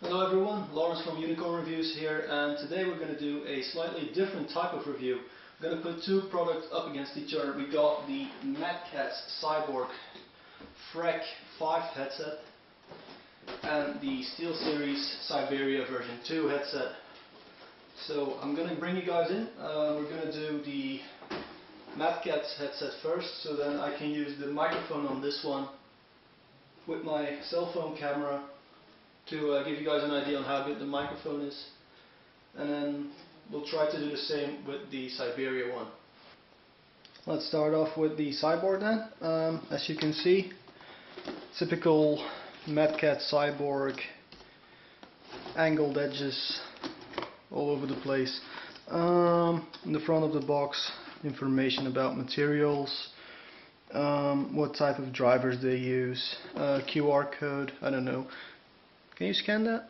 Hello everyone, Lawrence from Unicorn Reviews here, and today we're going to do a slightly different type of review. We're going to put two products up against each other. We got the Catz Cyborg F.R.E.Q 5 headset and the Steelseries Siberia version 2 headset. So I'm going to bring you guys in. We're going to do the Catz headset first, so then I can use the microphone on this one with my cell phone camera to give you guys an idea on how good the microphone is, and then we'll try to do the same with the Siberia one. Let's start off with the Cyborg then. As you can see, typical Catz Cyborg, angled edges all over the place. In the front of the box, information about materials, what type of drivers they use, QR code, I don't know. Can you scan that?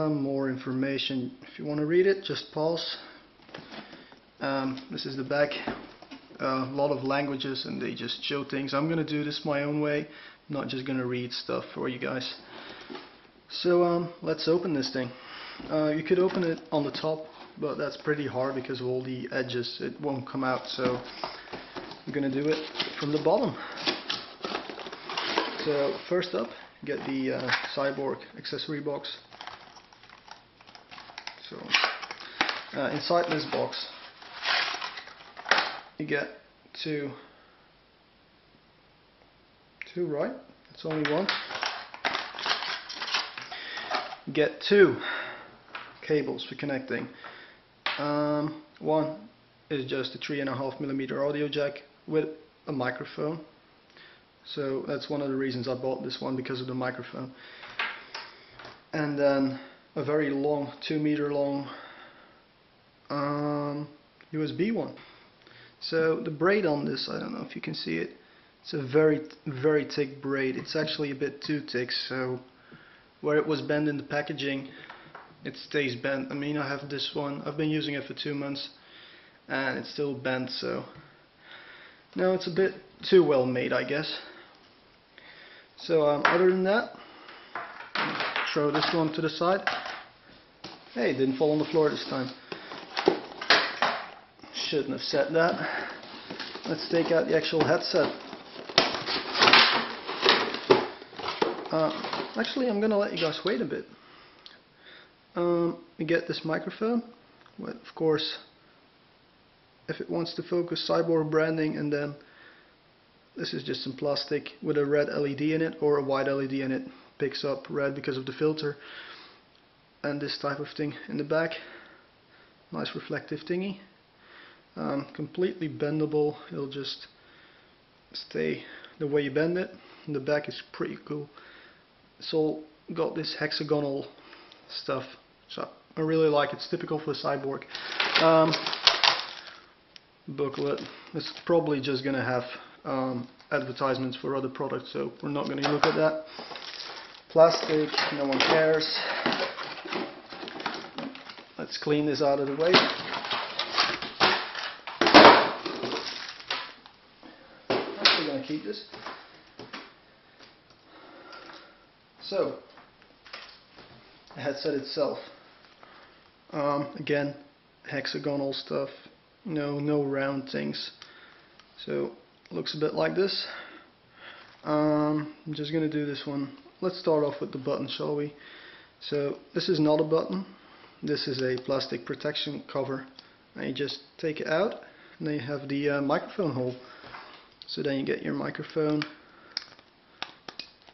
More information. If you want to read it, just pause. This is the back. A lot of languages, and they just show things. I'm going to do this my own way. I'm not just going to read stuff for you guys. So let's open this thing. You could open it on the top, but that's pretty hard because of all the edges. It won't come out, so I'm going to do it from the bottom. So first up, get the Cyborg accessory box. So inside this box you get two, right? It's only one. You get two cables for connecting. One is just a 3.5mm audio jack with a microphone. So that's one of the reasons I bought this one, because of the microphone. And then a very long, 2-meter long USB one. So the braid on this, I don't know if you can see it, it's a very, very thick braid. It's actually a bit too thick, so where it was bent in the packaging, it stays bent. I mean, I have this one, I've been using it for 2 months, and it's still bent, so no, it's a bit too well made, I guess. So other than that, throw this one to the side. Hey, it didn't fall on the floor this time. Shouldn't have said that. Let's take out the actual headset. Actually, I'm gonna let you guys wait a bit. You get this microphone with, of course, if it wants to focus, Cyborg branding, and then this is just some plastic with a red LED in it, or a white LED in it. Picks up red because of the filter. And this type of thing in the back. Nice reflective thingy. Completely bendable. It'll just stay the way you bend it. And the back is pretty cool. It's all got this hexagonal stuff. So I really like it. It's typical for the Cyborg. Booklet. It's probably just going to have advertisements for other products, so we're not going to look at that. Plastic, no one cares. Let's clean this out of the way. I'm actually going to keep this. So, the headset itself. Again, hexagonal stuff. No round things. So looks a bit like this. I'm just going to do this one. Let's start off with the button, shall we? So this is not a button. This is a plastic protection cover. And you just take it out, and then you have the microphone hole. So then you get your microphone,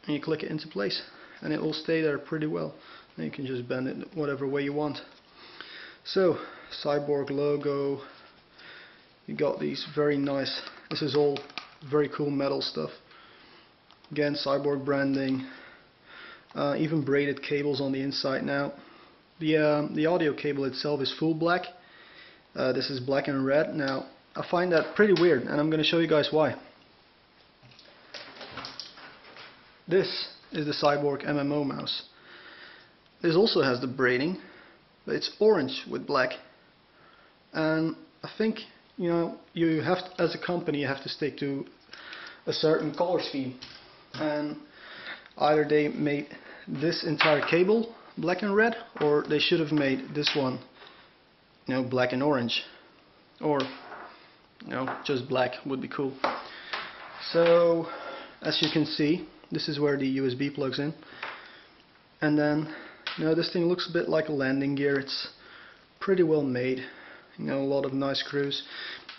and you click it into place, and it will stay there pretty well. And you can just bend it whatever way you want. So Cyborg logo. You got these very nice, this is all very cool metal stuff. Again, Cyborg branding, even braided cables on the inside now. The audio cable itself is full black. This is black and red. Now, I find that pretty weird, and I'm going to show you guys why. This is the Cyborg MMO mouse. This also has the braiding, but it's orange with black. And I think, you have to, as a company, you have to stick to a certain color scheme, and either they made this entire cable black and red, or they should have made this one, you know, black and orange, or you know, just black would be cool. So as you can see, this is where the USB plugs in, and then you know, this thing looks a bit like a landing gear. It's pretty well made, you know, a lot of nice screws.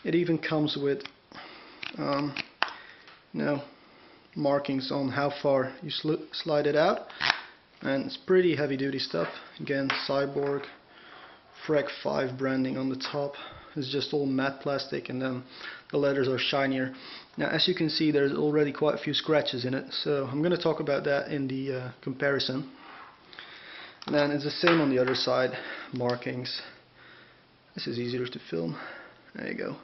It even comes with you know, markings on how far you slide it out, and it's pretty heavy duty stuff. Again, Cyborg F.R.E.Q branding on the top. It's just all matte plastic, and then the letters are shinier. Now as you can see, there's already quite a few scratches in it, so I'm going to talk about that in the comparison. And then it's the same on the other side, markings. This is easier to film. There you go.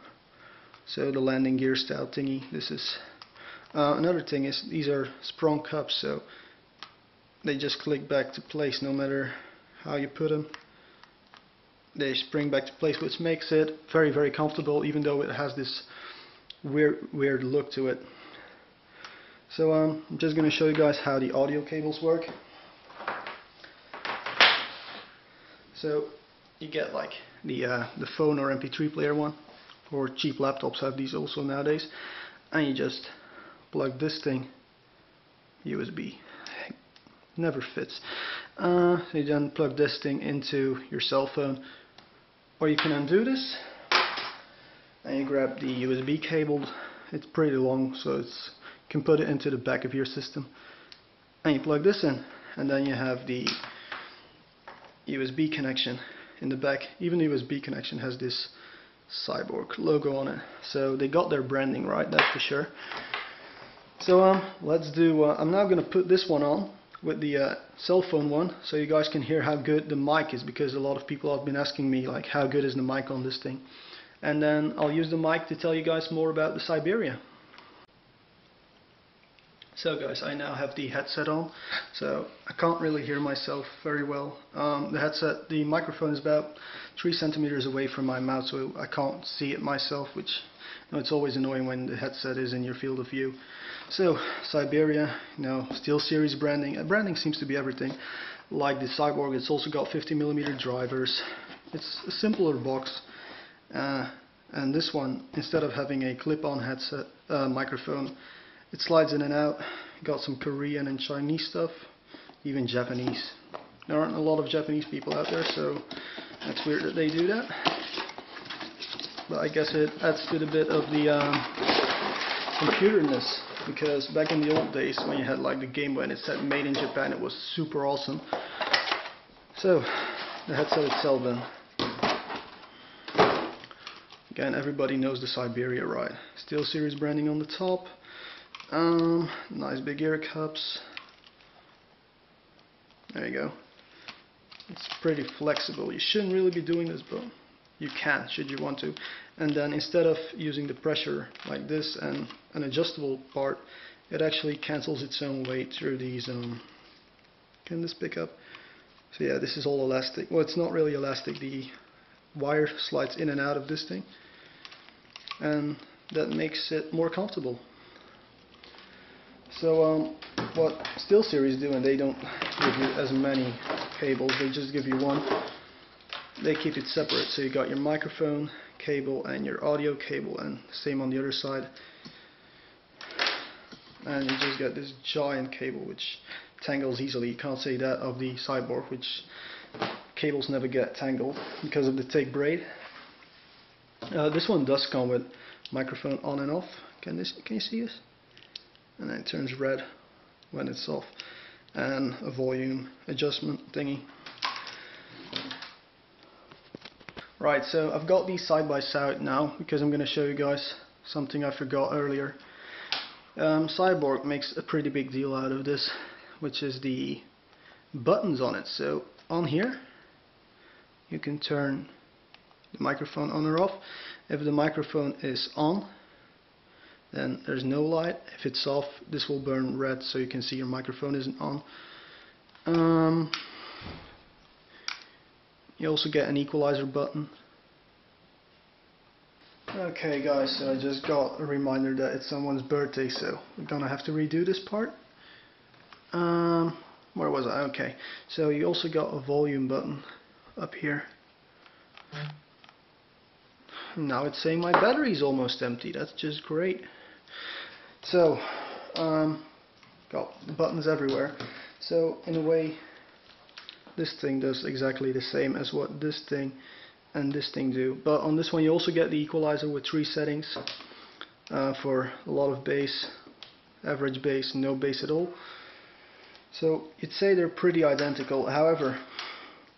So the landing gear style thingy. This is another thing is these are sprung cups, so they just click back to place no matter how you put them. They spring back to place, which makes it very, very comfortable, even though it has this weird look to it. So I'm just going to show you guys how the audio cables work. So you get like the phone or MP3 player one, or cheap laptops have these also nowadays, and you just plug this thing USB. Never fits. So you then plug this thing into your cell phone, or you can undo this and you grab the USB cable. It's pretty long, so you can put it into the back of your system, and you plug this in, and then you have the USB connection in the back. Even the USB connection has this Cyborg logo on it, so they got their branding right, that's for sure. So let's do, I'm now going to put this one on with the cell phone one, so you guys can hear how good the mic is, because a lot of people have been asking me like, how good is the mic on this thing, and then I'll use the mic to tell you guys more about the Siberia. So guys, I now have the headset on, so I can't really hear myself very well. The microphone is about 3 centimeters away from my mouth, so I can't see it myself, which, you know, it's always annoying when the headset is in your field of view. So Siberia, you know, Steelseries branding. Branding seems to be everything. Like the Cyborg, it's also got 50mm drivers. It's a simpler box, and this one, instead of having a clip-on headset microphone, it slides in and out. Got some Korean and Chinese stuff, even Japanese. There aren't a lot of Japanese people out there, so that's weird that they do that. But I guess it adds to the bit of the computerness, because back in the old days when you had like the Game Boy and it said made in Japan, it was super awesome. So the headset itself then. Again, everybody knows the Siberia, right? Steelseries branding on the top. Nice big ear cups. There you go. It's pretty flexible. You shouldn't really be doing this, but you can, should you want to. And then instead of using the pressure like this and an adjustable part, it actually cancels its own weight through these. Can this pick up? So yeah, this is all elastic. Well, it's not really elastic. The wire slides in and out of this thing, and that makes it more comfortable. So what Steelseries do, and they don't give you as many cables, they just give you one. They keep it separate, so you got your microphone cable and your audio cable, and same on the other side. And you just get this giant cable which tangles easily. You can't say that of the Cyborg, which cables never get tangled because of the thick braid. This one does come with microphone on and off. Can you see this? And then it turns red when it's off, and a volume adjustment thingy. Right, so I've got these side by side now because I'm going to show you guys something I forgot earlier. Cyborg makes a pretty big deal out of this, which is the buttons on it. So on here you can turn the microphone on or off. If the microphone is on, then there's no light. If it's off, this will burn red, so you can see your microphone isn't on. You also get an equalizer button. Okay guys, so I just got a reminder that it's someone's birthday, so we're gonna have to redo this part. where was I? Okay, so you also got a volume button up here. Now it's saying my battery's almost empty. That's just great. So, got buttons everywhere. So in a way, this thing does exactly the same as what this thing and this thing do. But on this one you also get the equalizer with 3 settings for a lot of bass, average bass, no bass at all. So you'd say they're pretty identical. However,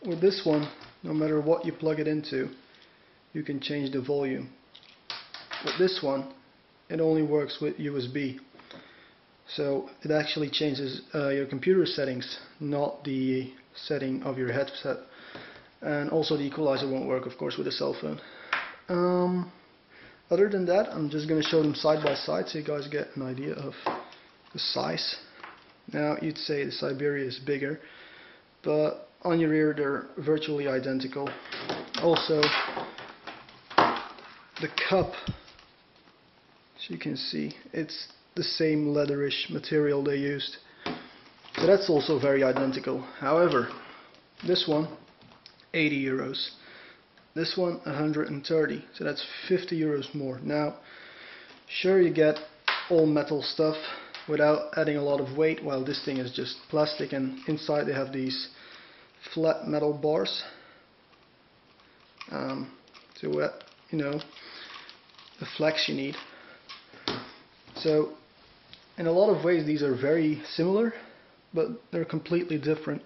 with this one, no matter what you plug it into, you can change the volume. With this one, it only works with USB. So it actually changes your computer settings, not the setting of your headset. And also the equalizer won't work, of course, with a cell phone. Other than that, I'm just going to show them side by side so you guys get an idea of the size. Now you'd say the Siberia is bigger, but on your ear they're virtually identical. Also, the cup, as you can see, it's the same leatherish material they used. So that's also very identical. However, this one, 80 euros. This one, 130. So that's 50 euros more. Now, sure, you get all metal stuff without adding a lot of weight, while this thing is just plastic, and inside they have these flat metal bars to add, you know, the flex you need. So in a lot of ways these are very similar, but they're completely different,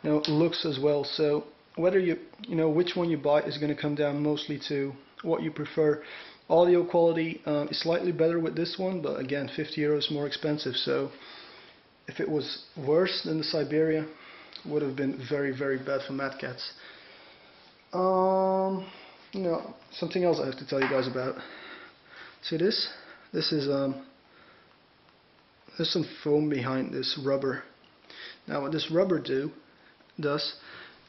you know, looks as well. So whether you know which one you buy is going to come down mostly to what you prefer. Audio quality is slightly better with this one, but again, 50 euros more expensive. So if it was worse than the Siberia, it would have been very, very bad for Catz. You know, something else I have to tell you guys about. See this? This is there's some foam behind this rubber. Now what this rubber does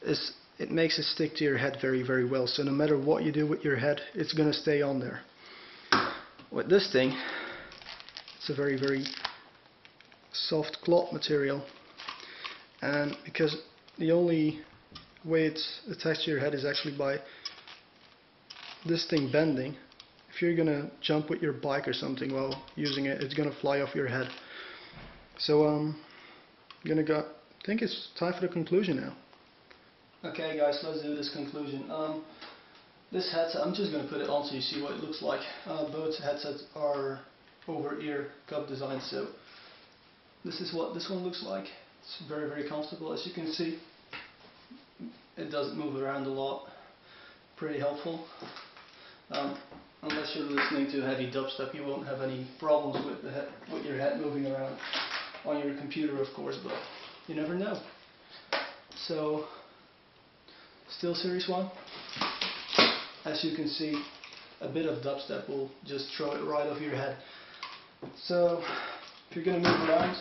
is it makes it stick to your head very, very well. So no matter what you do with your head, it's going to stay on there. With this thing, it's a very, very soft cloth material, and because the only way it's attached to your head is actually by this thing bending. If you're gonna jump with your bike or something while using it, it's gonna fly off your head. So I'm gonna go. I think it's time for the conclusion now. Okay guys, let's do this conclusion. This headset, I'm just going to put it on so you see what it looks like. Both headsets are over-ear cup design, so this is what this one looks like. It's very, very comfortable. As you can see, it doesn't move around a lot. Pretty helpful. Unless you're listening to heavy dubstep, you won't have any problems with your head moving around on your computer, of course, but you never know. So, Steelseries one. As you can see, a bit of dubstep will just throw it right off your head. So, if you're going to move around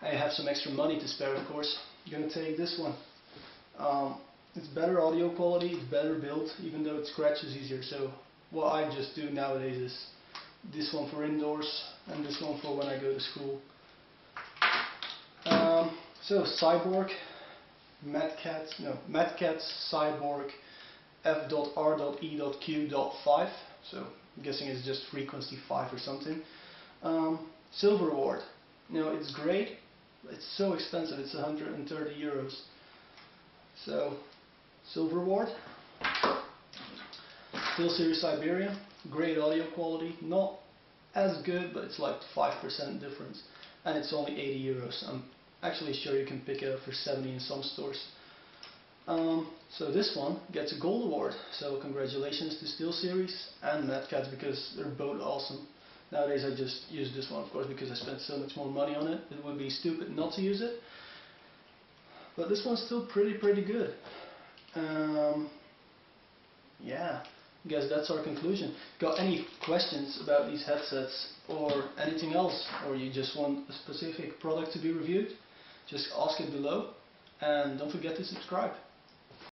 and you have some extra money to spare, of course, you're going to take this one. It's better audio quality, it's better built, even though it scratches easier. So, what I just do nowadays is this one for indoors and this one for when I go to school. So, Cyborg, Catz, Cyborg, F.R.E.Q.5, so I'm guessing it's just frequency 5 or something. Silver award. You know, it's great, but it's so expensive, it's 130 euros. So, silver award. Steelseries Siberia, great audio quality, not as good, but it's like 5% difference, and it's only 80 euros. I'm actually sure you can pick it up for 70 in some stores. So this one gets a gold award, so congratulations to Steelseries and Catz, because they're both awesome. Nowadays I just use this one, of course, because I spent so much more money on it. It would be stupid not to use it. But this one's still pretty good. Yeah, I guess that's our conclusion. Got any questions about these headsets or anything else, or you just want a specific product to be reviewed, just ask it below, and don't forget to subscribe.